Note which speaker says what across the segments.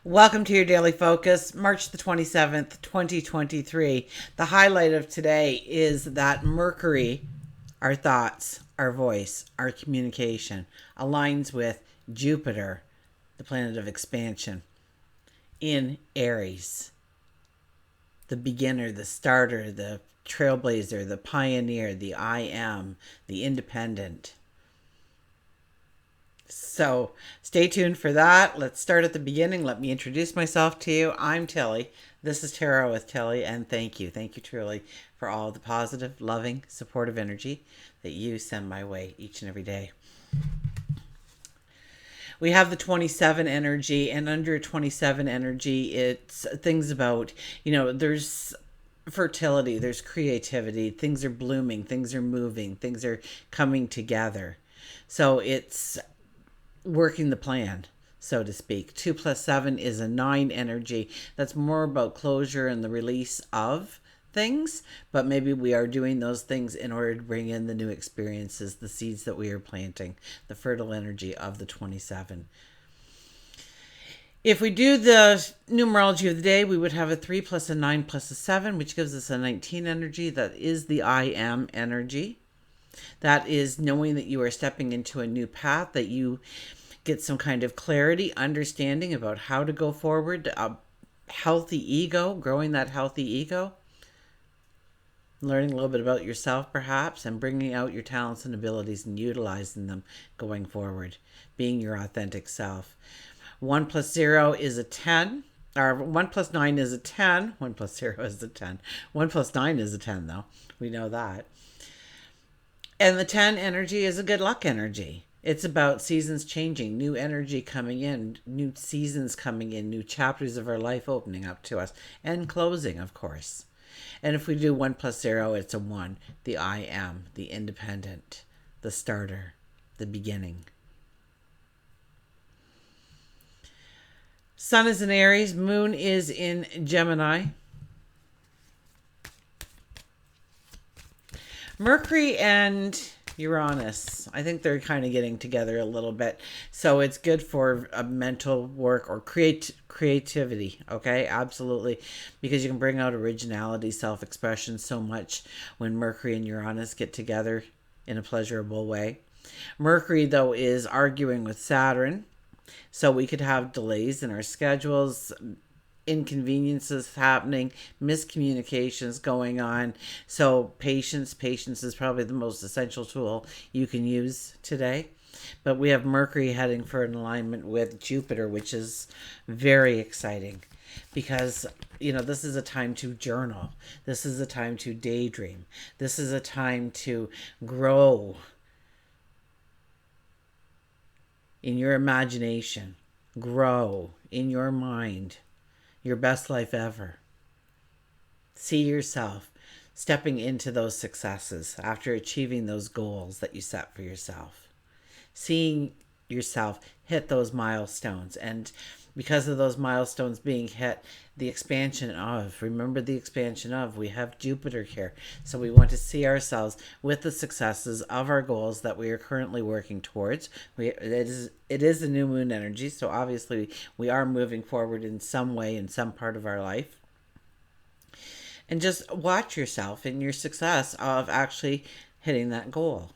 Speaker 1: Welcome to your daily focus, March the 27th, 2023. The highlight of today is that Mercury, our thoughts, our voice, our communication, aligns with Jupiter, the planet of expansion, in Aries. The beginner, the starter, the trailblazer, the pioneer, the I am, the independent. So stay tuned for that. Let's start at the beginning. Let me introduce myself to you. I'm Tilly. This is Tarot with Tilly, and thank you. Thank you truly for all the positive, loving, supportive energy that you send my way each and every day. We have the 27 energy, and under 27 energy, it's things about, there's fertility, there's creativity, things are blooming, things are moving, things are coming together. So it's working the plan, so to speak. 2 plus 7 is a 9 energy. That's more about closure and the release of things, but maybe we are doing those things in order to bring in the new experiences, the seeds that we are planting, the fertile energy of the 27. If we do the numerology of the day, we would have a 3 plus a 9 plus a 7, which gives us a 19 energy. That is the I am energy. That is knowing that you are stepping into a new path, that you get some kind of clarity, understanding about how to go forward, a healthy ego, growing that healthy ego, learning a little bit about yourself perhaps, and bringing out your talents and abilities and utilizing them going forward, being your authentic self. 1 plus 0 is a 10. Or 1 plus 9 is a 10. 1 plus 0 is a 10. 1 plus 9 is a 10, though. We know that. And the 10 energy is a good luck energy. It's about seasons changing, new energy coming in, new seasons coming in, new chapters of our life opening up to us, and closing, of course. And if we do 1 plus 0, it's a 1. The I am, the independent, the starter, the beginning. Sun is in Aries, Moon is in Gemini. Mercury and Uranus, I think they're kind of getting together a little bit. So it's good for a mental work or creativity, okay? Absolutely. Because you can bring out originality, self-expression so much when Mercury and Uranus get together in a pleasurable way. Mercury, though, is arguing with Saturn. So we could have delays in our schedules, inconveniences happening, miscommunications going on. So patience is probably the most essential tool you can use today. But we have Mercury heading for an alignment with Jupiter, which is very exciting because, this is a time to journal. This is a time to daydream. This is a time to grow in your imagination, grow in your mind. Your best life ever. See yourself stepping into those successes after achieving those goals that you set for yourself. Seeing yourself hit those milestones. And because of those milestones being hit, the expansion of, remember the expansion of, we have Jupiter here. So we want to see ourselves with the successes of our goals that we are currently working towards. It is a new moon energy, so obviously we are moving forward in some way, in some part of our life. And just watch yourself in your success of actually hitting that goal.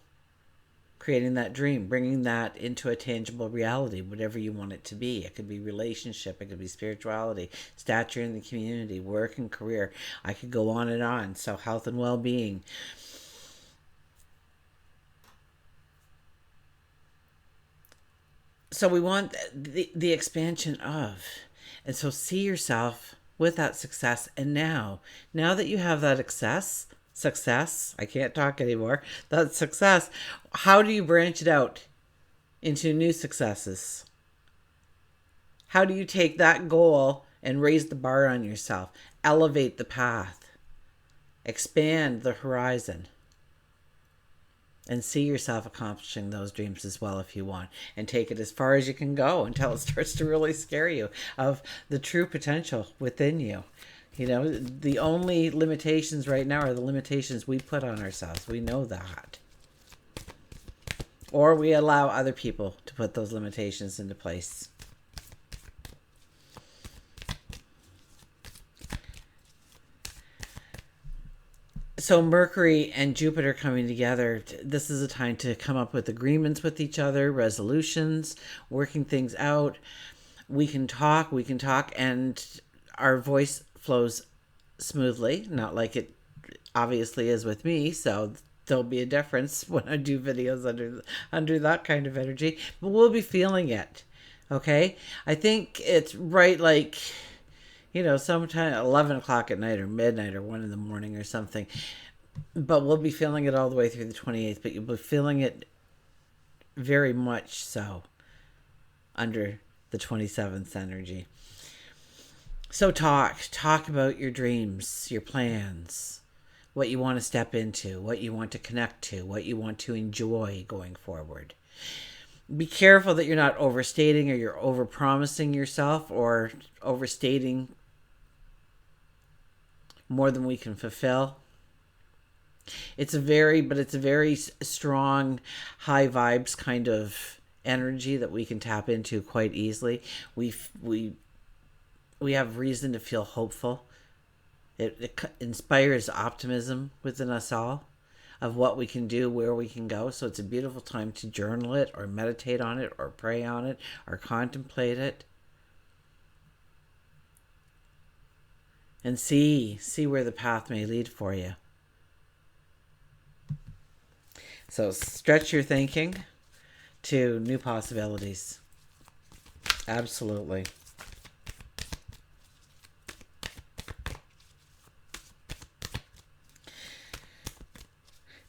Speaker 1: Creating that dream, bringing that into a tangible reality, whatever you want it to be. It could be relationship, it could be spirituality, stature in the community, work and career. I could go on and on. So health and well-being. So we want the expansion of. And so see yourself with that success. And now that you have that success, I can't talk anymore, that success, how do you branch it out into new successes? How do you take that goal and raise the bar on yourself, elevate the path, expand the horizon, and see yourself accomplishing those dreams as well if you want, and take it as far as you can go until it starts to really scare you of the true potential within you. The only limitations right now are the limitations we put on ourselves. We know that. Or we allow other people to put those limitations into place. So Mercury and Jupiter coming together, this is a time to come up with agreements with each other, resolutions, working things out. We can talk, and our voice flows smoothly, not like it obviously is with me. So there'll be a difference when I do videos under that kind of energy, but we'll be feeling it. Okay, I think it's right, like, sometime 11 o'clock at night or midnight or 1 in the morning or something. But we'll be feeling it all the way through the 28th, but you'll be feeling it very much so under the 27th energy. So talk about your dreams, your plans, what you want to step into, what you want to connect to, what you want to enjoy going forward. Be careful that you're not overstating or you're overpromising yourself or overstating more than we can fulfill. It's a very strong, high vibes kind of energy that we can tap into quite easily. We have reason to feel hopeful. It inspires optimism within us all of what we can do, where we can go. So it's a beautiful time to journal it or meditate on it or pray on it or contemplate it. And see where the path may lead for you. So stretch your thinking to new possibilities. Absolutely.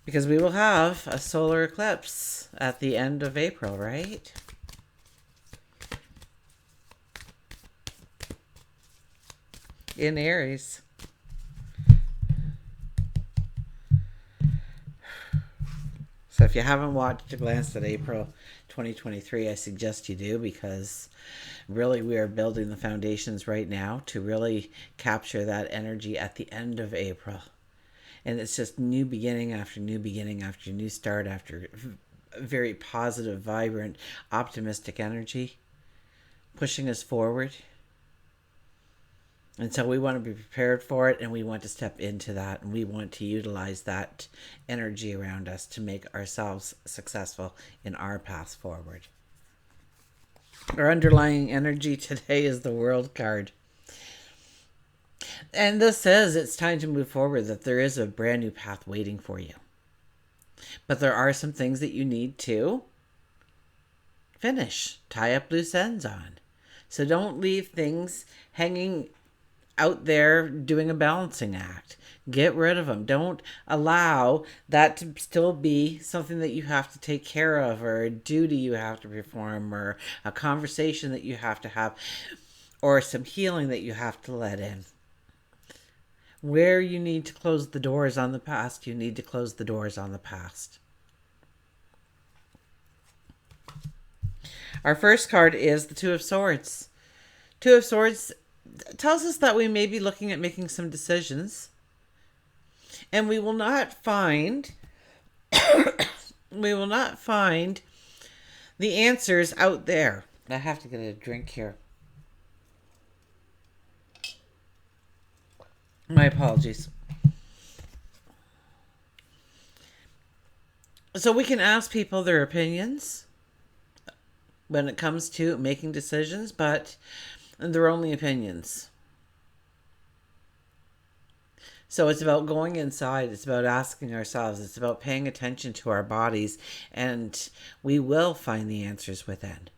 Speaker 1: Because we will have a solar eclipse at the end of April, right? In Aries. So if you haven't watched or glanced at April 2023, I suggest you do, because really we are building the foundations right now to really capture that energy at the end of April. And it's just new beginning after new beginning after new start after very positive, vibrant, optimistic energy pushing us forward. And so we want to be prepared for it, and we want to step into that, and we want to utilize that energy around us to make ourselves successful in our path forward. Our underlying energy today is the World card. And this says it's time to move forward, that there is a brand new path waiting for you. But there are some things that you need to finish, tie up loose ends on. So don't leave things hanging out there doing a balancing act. Get rid of them. Don't allow that to still be something that you have to take care of, or a duty you have to perform, or a conversation that you have to have, or some healing that you have to let in. Where you need to close the doors on the past, you need to close the doors on the past. Our first card is the Two of Swords. Two of Swords tells us that we may be looking at making some decisions, and we will not find the answers out there. I have to get a drink here. My apologies. So we can ask people their opinions when it comes to making decisions, but they're only opinions. So it's about going inside. It's about asking ourselves. It's about paying attention to our bodies, and we will find the answers within.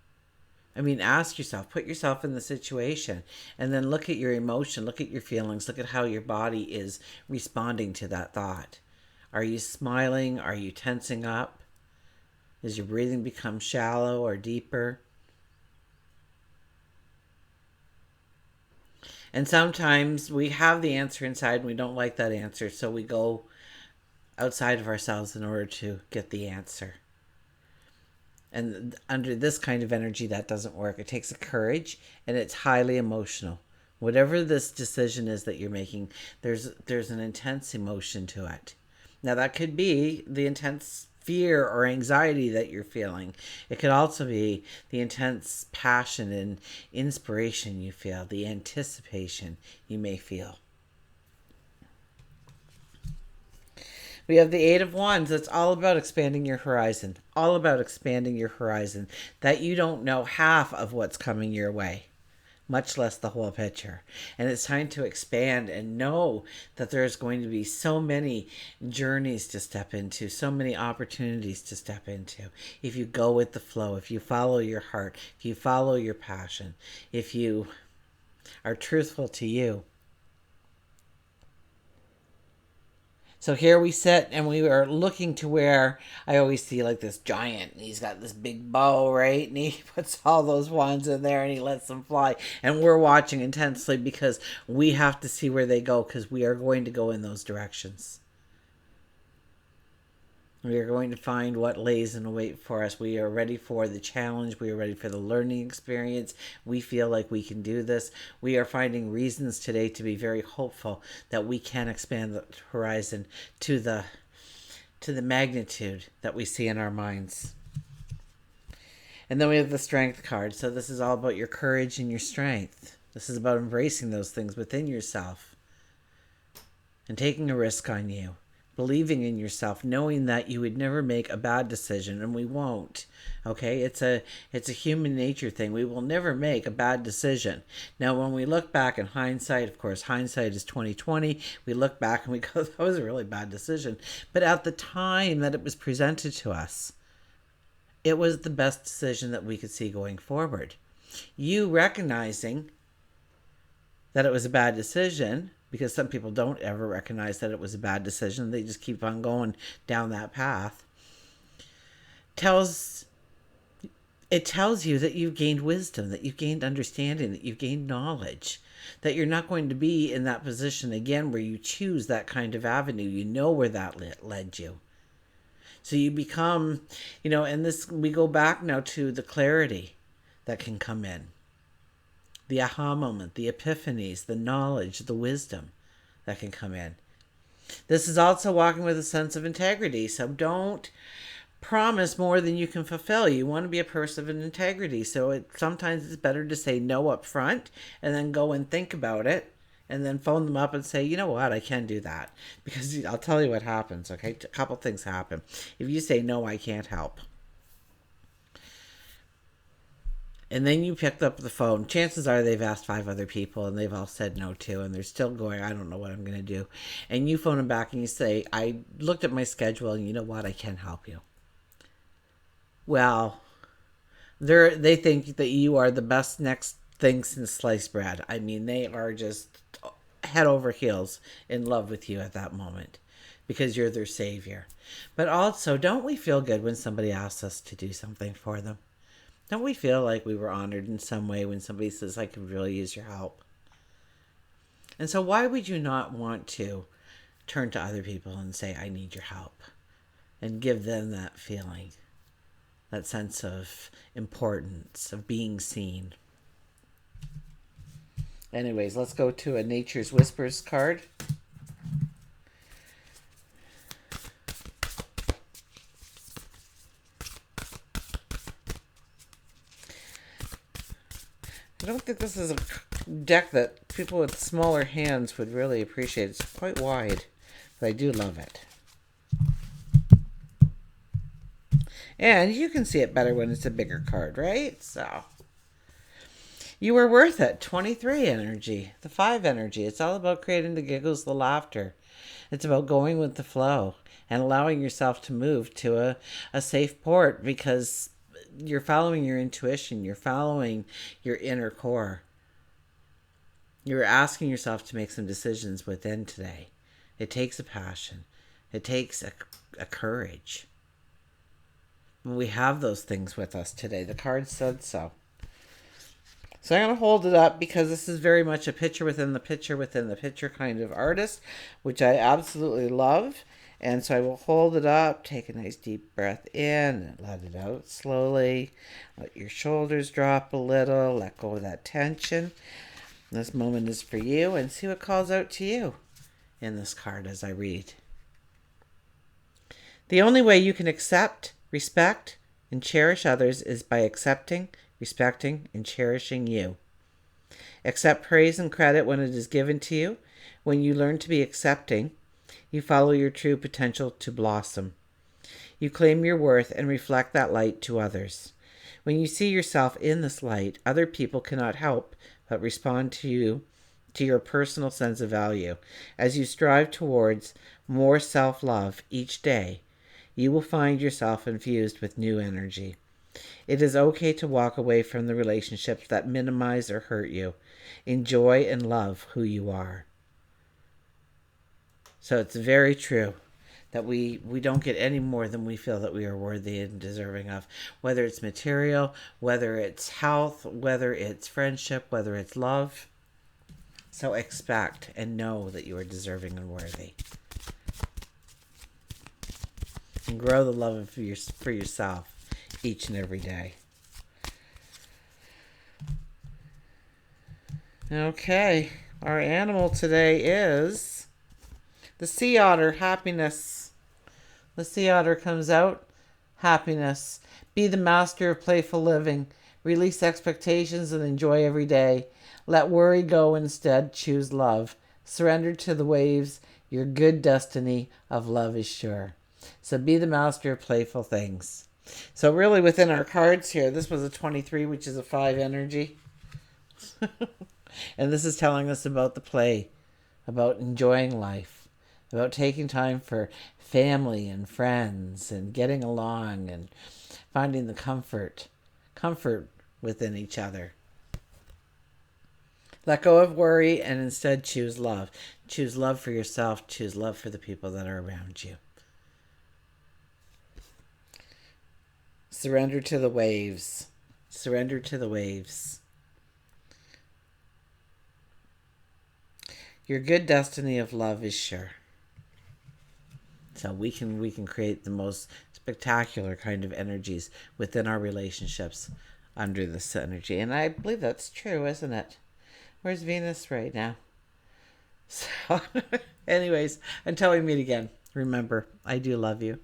Speaker 1: I mean, ask yourself, put yourself in the situation, and then look at your emotion, look at your feelings, look at how your body is responding to that thought. Are you smiling? Are you tensing up? Does your breathing become shallow or deeper? And sometimes we have the answer inside and we don't like that answer, so we go outside of ourselves in order to get the answer. And under this kind of energy, that doesn't work. It takes a courage, and it's highly emotional. Whatever this decision is that you're making, there's an intense emotion to it. Now, that could be the intense fear or anxiety that you're feeling. It could also be the intense passion and inspiration you feel, the anticipation you may feel. We have the Eight of Wands. It's all about expanding your horizon. All about expanding your horizon. That you don't know half of what's coming your way, much less the whole picture. And it's time to expand and know that there's going to be so many journeys to step into, so many opportunities to step into. If you go with the flow, if you follow your heart, if you follow your passion, if you are truthful to you. So here we sit and we are looking to where I always see like this giant. And he's got this big bow, right? And he puts all those wands in there and he lets them fly. And we're watching intensely because we have to see where they go because we are going to go in those directions. We are going to find what lays in wait for us. We are ready for the challenge. We are ready for the learning experience. We feel like we can do this. We are finding reasons today to be very hopeful that we can expand the horizon to the magnitude that we see in our minds. And then we have the Strength card. So this is all about your courage and your strength. This is about embracing those things within yourself and taking a risk on you. Believing in yourself, knowing that you would never make a bad decision, and we won't. Okay, it's a human nature thing. We will never make a bad decision. Now, when we look back in hindsight, of course, hindsight is 2020. We look back and we go, "That was a really bad decision." But at the time that it was presented to us, it was the best decision that we could see going forward. You recognizing that it was a bad decision, because some people don't ever recognize that it was a bad decision. They just keep on going down that path. It tells you that you've gained wisdom, that you've gained understanding, that you've gained knowledge, that you're not going to be in that position again where you choose that kind of avenue. You know where that led you. So you become, and this, we go back now to the clarity that can come in. The aha moment, the epiphanies, the knowledge, the wisdom that can come in. This is also walking with a sense of integrity. So don't promise more than you can fulfill. You want to be a person of integrity. So sometimes it's better to say no up front and then go and think about it and then phone them up and say, "You know what, I can do that." Because I'll tell you what happens, okay? A couple things happen. If you say, "No, I can't help," and then you picked up the phone, chances are they've asked 5 other people and they've all said no too, and they're still going, "I don't know what I'm going to do." And you phone them back and you say, "I looked at my schedule and you know what, I can help you." Well, they think that you are the best next thing since sliced bread. I mean, they are just head over heels in love with you at that moment because you're their savior. But also, don't we feel good when somebody asks us to do something for them? Don't we feel like we were honored in some way when somebody says, "I could really use your help"? And so why would you not want to turn to other people and say, "I need your help," and give them that feeling, that sense of importance, of being seen? Anyways, let's go to a Nature's Whispers card. I don't think this is a deck that people with smaller hands would really appreciate. It's quite wide, but I do love it. And you can see it better when it's a bigger card, right? So, you are worth it. 23 energy, the 5 energy. It's all about creating the giggles, the laughter. It's about going with the flow and allowing yourself to move to a safe port because you're following your intuition. You're following your inner core. You're asking yourself to make some decisions within today. It takes a passion. It takes a courage. We have those things with us today. The card said so. So I'm going to hold it up because this is very much a picture within the picture within the picture kind of artist, which I absolutely love. And so I will hold it up, take a nice deep breath in and let it out slowly. Let your shoulders drop a little. Let go of that tension. This moment is for you, and see what calls out to you in this card as I read. The only way you can accept, respect, and cherish others is by accepting, respecting, and cherishing you. Accept praise and credit when it is given to you. When you learn to be accepting, You follow your true potential to blossom. You claim your worth and reflect that light to others. When you see yourself in this light, other people cannot help but respond to you, to your personal sense of value. As you strive towards more self-love each day, you will find yourself infused with new energy. It is okay to walk away from the relationships that minimize or hurt you. Enjoy and love who you are. So it's very true that we don't get any more than we feel that we are worthy and deserving of, whether it's material, whether it's health, whether it's friendship, whether it's love. So expect and know that you are deserving and worthy. And grow the love for yourself each and every day. Okay, our animal today is the sea otter. Happiness. The sea otter comes out. Happiness. Be the master of playful living. Release expectations and enjoy every day. Let worry go instead. Choose love. Surrender to the waves. Your good destiny of love is sure. So be the master of playful things. So really within our cards here, this was a 23, which is a 5 energy. And this is telling us about the play, about enjoying life, about taking time for family and friends and getting along and finding the comfort within each other. Let go of worry and instead choose love. Choose love for yourself. Choose love for the people that are around you. Surrender to the waves. Surrender to the waves. Your good destiny of love is sure. So we can create the most spectacular kind of energies within our relationships under this energy. And I believe that's true, isn't it? Where's Venus right now? So anyways, until we meet again, remember, I do love you.